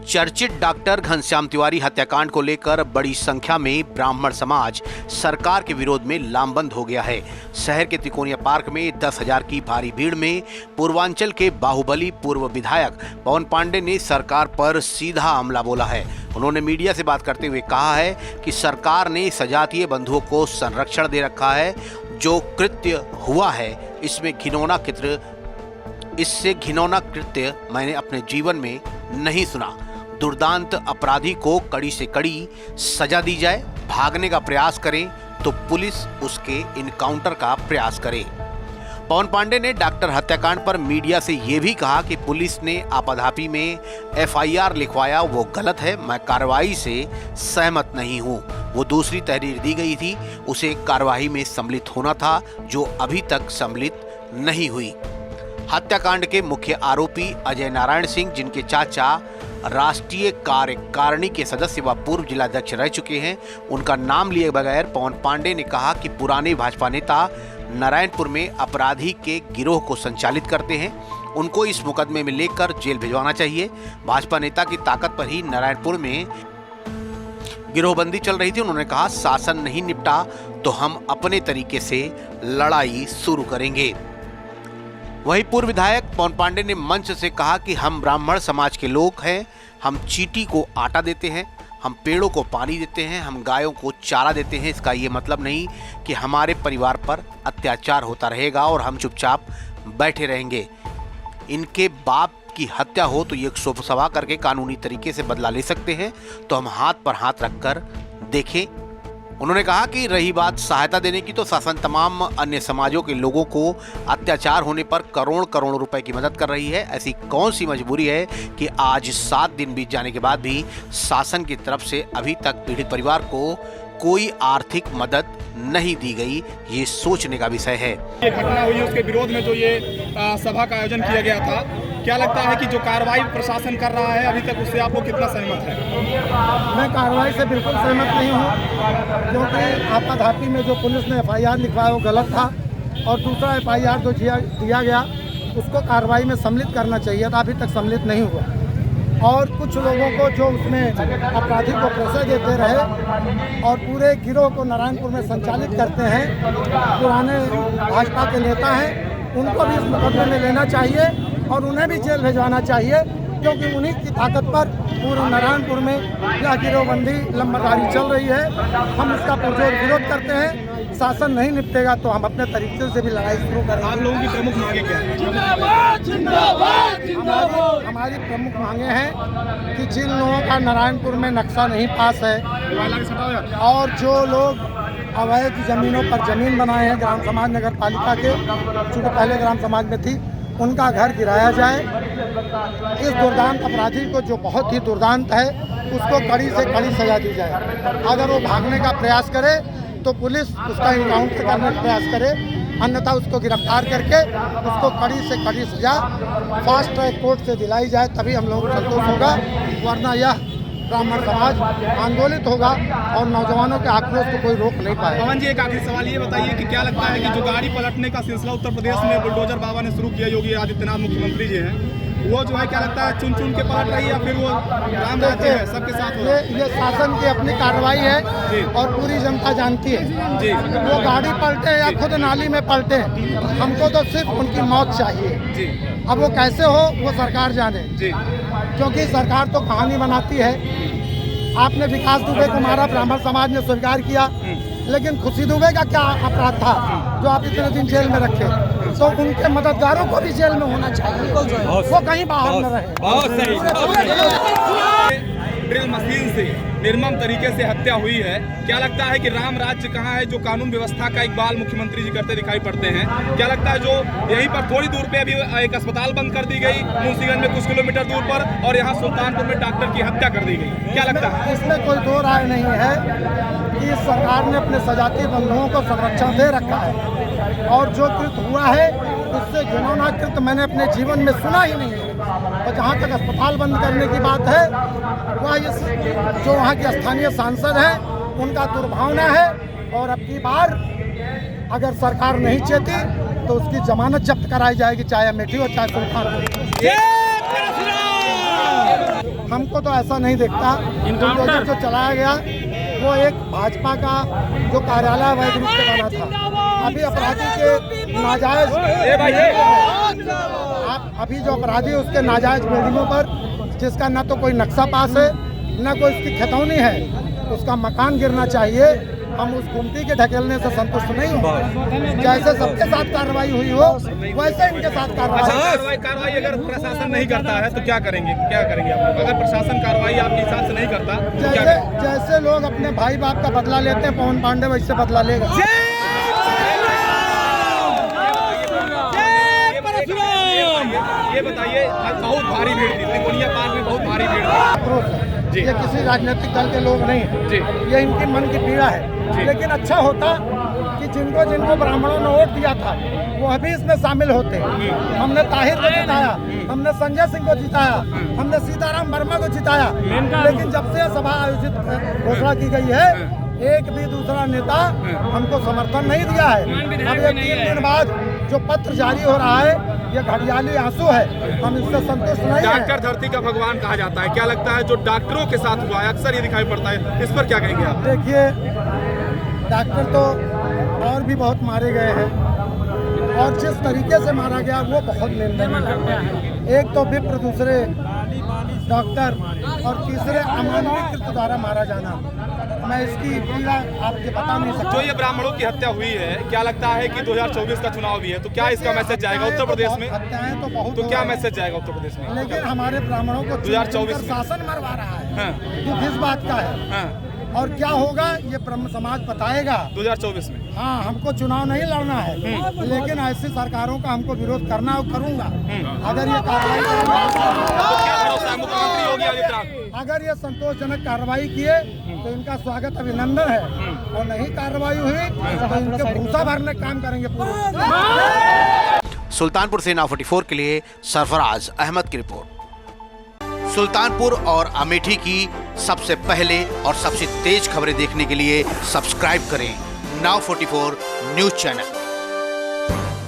चर्चित डॉक्टर घनश्याम तिवारी हत्याकांड को लेकर बड़ी संख्या में ब्राह्मण समाज सरकार के विरोध में लामबंद हो गया है। शहर के तिकोनिया पार्क में 10,000 की भारी भीड़ में पूर्वांचल के बाहुबली पूर्व विधायक पवन पांडे ने सरकार पर सीधा हमला बोला है। उन्होंने मीडिया से बात करते हुए कहा है कि सरकार ने सजातीय बंधुओं को संरक्षण दे रखा है। जो कृत्य हुआ है इससे घिनौना कृत्य मैंने अपने जीवन में नहीं सुना। दुर्दांत अपराधी को कड़ी से कड़ी सजा दी जाए। भागने का प्रयास करें तो पुलिस उसके इनकाउंटर का प्रयास करे। पवन पांडे ने डॉक्टर हत्याकांड पर मीडिया से यह भी कहा कि पुलिस ने आपाधापी में FIR लिखवाया वो गलत है। मैं कार्रवाई से सहमत नहीं हूं। वो दूसरी तहरीर दी गई थी, उसे कार्रवाई में सम्मिलित होना था, जो अभी तक सम्मिलित नहीं हुई। हत्याकांड के मुख्य आरोपी अजय नारायण सिंह, जिनके चाचा राष्ट्रीय कार्यकारिणी के सदस्य व पूर्व जिलाध्यक्ष रह चुके हैं, उनका नाम लिए बगैर पवन पांडे ने कहा कि पुराने भाजपा नेता नारायणपुर में अपराधी के गिरोह को संचालित करते हैं। उनको इस मुकदमे में लेकर जेल भिजवाना चाहिए। भाजपा नेता की ताकत पर ही नारायणपुर में गिरोहबंदी चल रही थी। उन्होंने कहा, शासन नहीं निपटा तो हम अपने तरीके से लड़ाई शुरू करेंगे। वहीं पूर्व विधायक पवन पांडे ने मंच से कहा कि हम ब्राह्मण समाज के लोग हैं। हम चींटी को आटा देते हैं, हम पेड़ों को पानी देते हैं, हम गायों को चारा देते हैं। इसका ये मतलब नहीं कि हमारे परिवार पर अत्याचार होता रहेगा और हम चुपचाप बैठे रहेंगे। इनके बाप की हत्या हो तो ये शोक सभा करके कानूनी तरीके से बदला ले सकते हैं, तो हम हाथ पर हाथ रखकर देखें। उन्होंने कहा कि रही बात सहायता देने की, तो शासन तमाम अन्य समाजों के लोगों को अत्याचार होने पर करोड़ करोड़ रुपए की मदद कर रही है। ऐसी कौन सी मजबूरी है कि आज 7 दिन बीत जाने के बाद भी शासन की तरफ से अभी तक पीड़ित परिवार को कोई आर्थिक मदद नहीं दी गई? ये सोचने का विषय है। ये घटना हुई, उसके विरोध में जो ये सभा का आयोजन किया गया था, क्या लगता है कि जो कार्रवाई प्रशासन कर रहा है अभी तक, उससे आपको कितना सहमत है? मैं कार्रवाई से बिल्कुल सहमत नहीं हूँ, क्योंकि आपाधापी में जो पुलिस ने FIR लिखवाया वो गलत था, और दूसरा FIR जो दिया गया उसको कार्रवाई में सम्मिलित करना चाहिए था, अभी तक सम्मिलित नहीं हुआ। और कुछ लोगों को जो उसमें अपराधी को पैसे देते रहे और पूरे गिरोह को नारायणपुर में संचालित करते हैं, पुराने भाजपा के नेता हैं, उनको भी इस मुकदमे में लेना चाहिए और उन्हें भी जेल भिजवाना चाहिए, क्योंकि उन्हीं की ताकत पर पूरे नारायणपुर में यह गिरोहबंदी लंबरदारी चल रही है। हम इसका पुरजोर विरोध करते हैं। शासन नहीं निपटेगा तो हम अपने तरीके से भी लड़ाई शुरू करेंगे। आप लोगों की प्रमुख मांगे क्या है? हमारी प्रमुख मांगे हैं कि जिन लोगों का नारायणपुर में नक्शा नहीं पास है और जो लोग अवैध जमीनों पर जमीन बनाए हैं ग्राम समाज नगर पालिका के, चूँकि पहले ग्राम समाज में थी, उनका घर गिराया जाए। इस दुर्दांत अपराधी को, जो बहुत ही दुर्दांत है, उसको कड़ी से कड़ी सजा दी जाए। अगर वो भागने का प्रयास करे तो पुलिस उसका इनकाउंटर करने का प्रयास करे, अन्यथा उसको गिरफ्तार करके उसको कड़ी से कड़ी सजा फास्ट ट्रैक कोर्ट से दिलाई जाए, तभी हम लोगों को संतोष होगा। वरना यह ब्राह्मण समाज आंदोलित होगा और नौजवानों के आक्रोश को कोई रोक नहीं पाएगा। पवन जी, एक आखिरी सवाल ये बताइए कि क्या लगता है कि जो गाड़ी पलटने का सिलसिला उत्तर प्रदेश में बुलडोजर बाबा ने शुरू किया, योगी आदित्यनाथ मुख्यमंत्री जी हैं, वो जो है क्या लगता है चुन चुन के पलट रही है या फिर वो राम राज्य है सबके साथ? ये शासन की अपनी कार्रवाई है और पूरी जनता जानती है जी। वो गाड़ी पलटे या खुद नाली में पलटे, हमको तो सिर्फ उनकी मौत चाहिए जी। अब वो कैसे हो वो सरकार जाने जी। क्योंकि सरकार तो कहानी बनाती है। आपने विकास दुबे को मारा, ब्राह्मण समाज ने स्वीकार किया, लेकिन खुशी दुबे का क्या अपराध था जो आप इतने दिन जेल में रखे? तो उनके मददगारों को भी जेल में होना चाहिए, वो कहीं बाहर न रहे। ड्रिल मशीन से निर्मम तरीके से हत्या हुई है। क्या लगता है कि राम राज्य कहाँ है, जो कानून व्यवस्था का इकबाल मुख्यमंत्री जी करते दिखाई पड़ते हैं? क्या लगता है जो यहीं पर थोड़ी दूर पे अभी एक अस्पताल बंद कर दी गई, मुंशीगंज में कुछ किलोमीटर दूर पर, और यहाँ सुल्तानपुर में डॉक्टर की हत्या कर दी गई, क्या लगता है? इसमें कोई दो राय नहीं है कि सरकार ने अपने सजातीय बंधुओं को संरक्षण दे रखा है, और जो कृत्य हुआ है उससे घिनौना कृत्य मैंने अपने जीवन में सुना ही नहीं है। और जहाँ तक अस्पताल बंद करने की बात है, वह जो वहाँ के स्थानीय सांसद हैं उनका दुर्भावना है, और अब की बार अगर सरकार नहीं चेती तो उसकी जमानत जब्त कराई जाएगी, चाहे अमेठी हो चाहे सुल्तानपुर। हमको तो ऐसा नहीं दिखता। बुलडोजर जो चलाया गया वो एक भाजपा का जो कार्यालय वैध रूप से बना था। अभी अपराधी के नाजायज अभी जो अपराधी उसके नाजायज बिल्डिंगों पर, जिसका न तो कोई नक्शा पास है न कोई उसकी खतौनी है, उसका मकान गिरना चाहिए। हम उस गुमटी के ढकेलने से संतुष्ट नहीं हो। जैसे सबके साथ कार्रवाई हुई हो वैसे इनके साथ कार्रवाई अगर प्रशासन नहीं करता है तो क्या करेंगे आप लोग? अगर प्रशासन कार्रवाई आपके हिसाब से नहीं करता तो क्या करेंगे? जैसे लोग अपने भाई बाप का बदला लेते हैं, पवन पांडे वैसे बदला लेगा। ये बताइए, बहुत भारी भीड़ थी त्रिकोणिया पार्क में, बहुत भारी भीड़ थी। ये किसी राजनीतिक दल के लोग नहीं हैं, ये इनकी मन की पीड़ा है। लेकिन अच्छा होता कि जिनको जिनको ब्राह्मणों ने वोट दिया था वो अभी इसमें शामिल होते। हमने ताहिर को जिताया, हमने संजय सिंह को जिताया, हमने सीताराम वर्मा को जिताया, लेकिन जब से सभा आयोजित घोषणा की गई है एक भी दूसरा नेता हमको समर्थन नहीं दिया है। अब ये 3 दिन बाद जो पत्र जारी हो रहा है ये घड़ियाली आंसू है, हम इससे संतुष्ट नहीं हैं। डॉक्टर धरती का भगवान कहा जाता है, क्या लगता है जो डॉक्टरों के साथ हुआ है अक्सर ये दिखाई पड़ता है, इस पर क्या कहेंगे आप? देखिए, डॉक्टर तो और भी बहुत मारे गए हैं और जिस तरीके से मारा गया वो बहुत निंदनीय है। एक तो विप्र, दूसरे डॉक्टर और तीसरे अमानवीकृत द्वारा मारा जाना, मैं इसकी पीड़ा आपके बता नहीं सकता। जो ये ब्राह्मणों की हत्या हुई है, क्या लगता है कि 2024 का चुनाव भी है तो क्या इसका मैसेज जाएगा उत्तर प्रदेश में? हत्याएं तो बहुत, तो क्या मैसेज जाएगा उत्तर प्रदेश में? लेकिन हमारे ब्राह्मणों को 2024 में शासन मरवा रहा है, दुख इस बात का है। और क्या होगा ये ब्रह्म समाज बताएगा 2024 में। हाँ, हमको चुनाव नहीं लड़ना है, लेकिन ऐसी सरकारों का हमको विरोध करना और करूंगा। अगर ये कार्रवाई मुख्यमंत्री योगी आदित्यनाथ अगर ये संतोषजनक कार्रवाई किए तो इनका स्वागत अभिनंदन है, और नहीं कार्रवाई हुई तो इनके भूसा भरने का काम करेंगे पूरे। सुल्तानपुर से नाव 44 के लिए सरफराज अहमद की रिपोर्ट। सुल्तानपुर और अमेठी की सबसे पहले और सबसे तेज खबरें देखने के लिए सब्सक्राइब करें नाव 44 न्यूज चैनल।